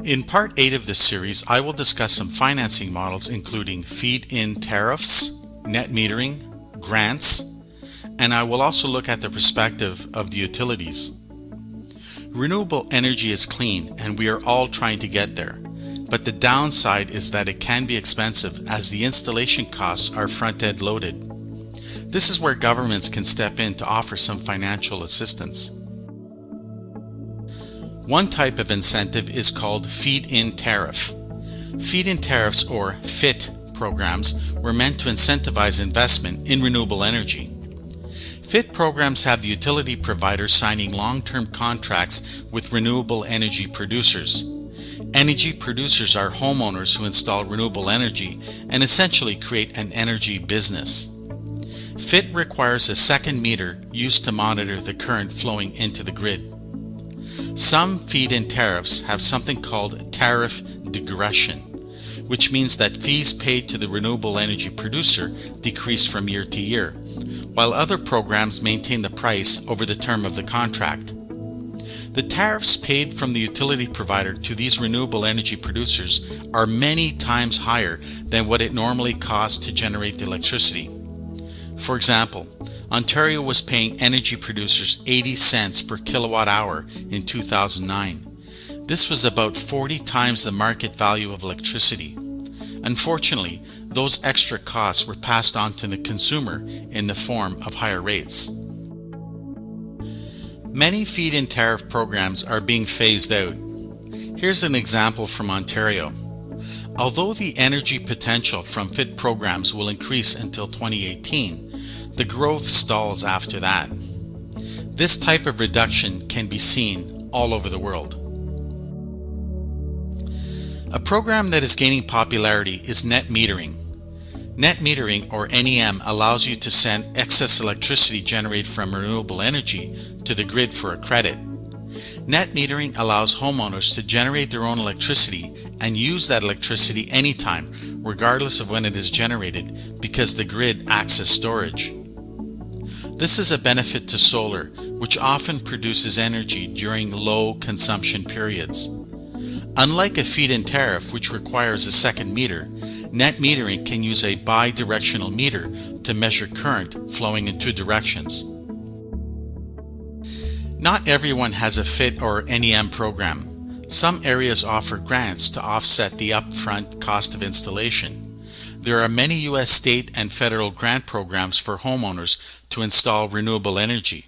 In part 8 of this series, I will discuss some financing models including feed-in tariffs, net metering, grants, and I will also look at the perspective of the utilities. Renewable energy is clean and we are all trying to get there, but the downside is that it can be expensive as the installation costs are front-end loaded. This is where governments can step in to offer some financial assistance. One type of incentive is called feed-in tariff. Feed-in tariffs, or FIT programs, were meant to incentivize investment in renewable energy. FIT programs have the utility provider signing long-term contracts with renewable energy producers. Energy producers are homeowners who install renewable energy and essentially create an energy business. FIT requires a second meter used to monitor the current flowing into the grid. Some feed-in tariffs have something called tariff degression, which means that fees paid to the renewable energy producer decrease from year to year, while other programs maintain the price over the term of the contract. The tariffs paid from the utility provider to these renewable energy producers are many times higher than what it normally costs to generate the electricity. For example, Ontario was paying energy producers 80 cents per kilowatt hour in 2009. This was about 40 times the market value of electricity. Unfortunately, those extra costs were passed on to the consumer in the form of higher rates. Many feed-in tariff programs are being phased out. Here's an example from Ontario. Although the energy potential from FIT programs will increase until 2018, the growth stalls after that. This type of reduction can be seen all over the world. A program that is gaining popularity is net metering. Net metering, or NEM, allows you to send excess electricity generated from renewable energy to the grid for a credit. Net metering allows homeowners to generate their own electricity and use that electricity anytime, regardless of when it is generated, because the grid acts as storage. This is a benefit to solar, which often produces energy during low consumption periods. Unlike a feed-in tariff, which requires a second meter, net metering can use a bi-directional meter to measure current flowing in two directions. Not everyone has a FIT or NEM program. Some areas offer grants to offset the upfront cost of installation. There are many U.S. state and federal grant programs for homeowners to install renewable energy.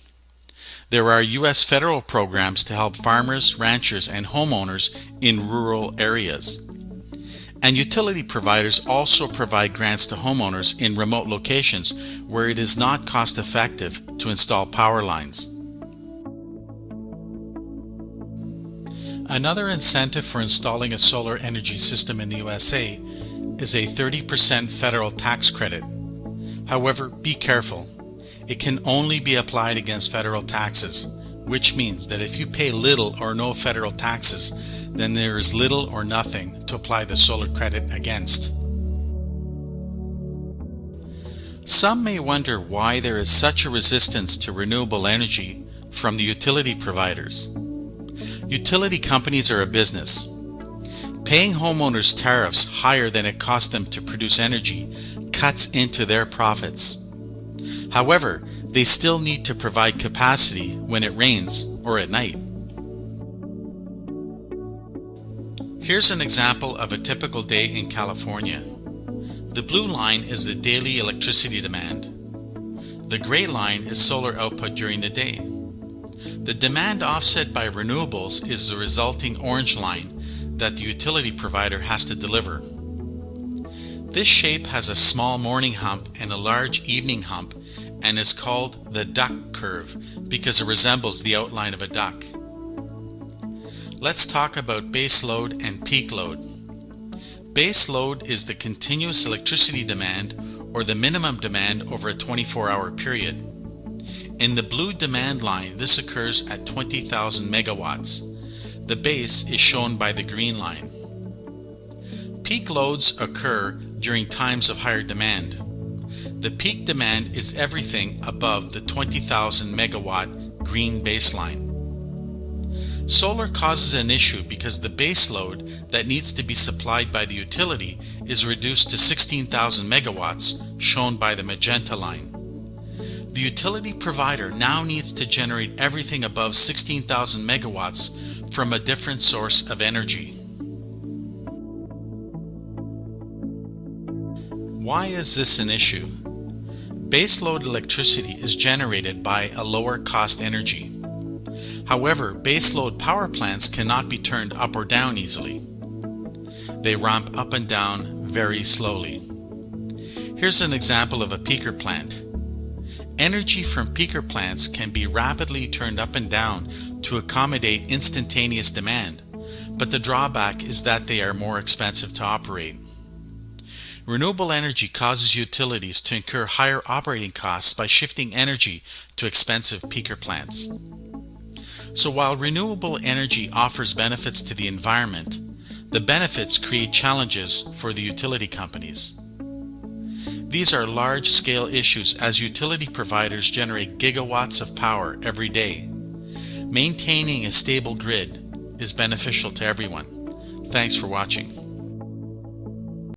There are U.S. federal programs to help farmers, ranchers, and homeowners in rural areas. And utility providers also provide grants to homeowners in remote locations where it is not cost-effective to install power lines. Another incentive for installing a solar energy system in the USA is a 30% federal tax credit. However, be careful. It can only be applied against federal taxes, which means that if you pay little or no federal taxes, then there is little or nothing to apply the solar credit against. Some may wonder why there is such a resistance to renewable energy from the utility providers. Utility companies are a business. Paying homeowners tariffs higher than it costs them to produce energy cuts into their profits. However, they still need to provide capacity when it rains or at night. Here's an example of a typical day in California. The blue line is the daily electricity demand. The gray line is solar output during the day. The demand offset by renewables is the resulting orange line that the utility provider has to deliver. This shape has a small morning hump and a large evening hump and is called the duck curve because it resembles the outline of a duck. Let's talk about base load and peak load. Base load is the continuous electricity demand or the minimum demand over a 24-hour period. In the blue demand line, this occurs at 20,000 megawatts. The base is shown by the green line. Peak loads occur during times of higher demand. The peak demand is everything above the 20,000 megawatt green baseline. Solar causes an issue because the base load that needs to be supplied by the utility is reduced to 16,000 megawatts, shown by the magenta line. The utility provider now needs to generate everything above 16,000 megawatts from a different source of energy. Why is this an issue? Baseload electricity is generated by a lower cost energy. However, baseload power plants cannot be turned up or down easily. They ramp up and down very slowly. Here's an example of a peaker plant. Energy from peaker plants can be rapidly turned up and down to accommodate instantaneous demand, but the drawback is that they are more expensive to operate. Renewable energy causes utilities to incur higher operating costs by shifting energy to expensive peaker plants. So while renewable energy offers benefits to the environment, the benefits create challenges for the utility companies. These are large-scale issues as utility providers generate gigawatts of power every day. Maintaining a stable grid is beneficial to everyone. Thanks for watching.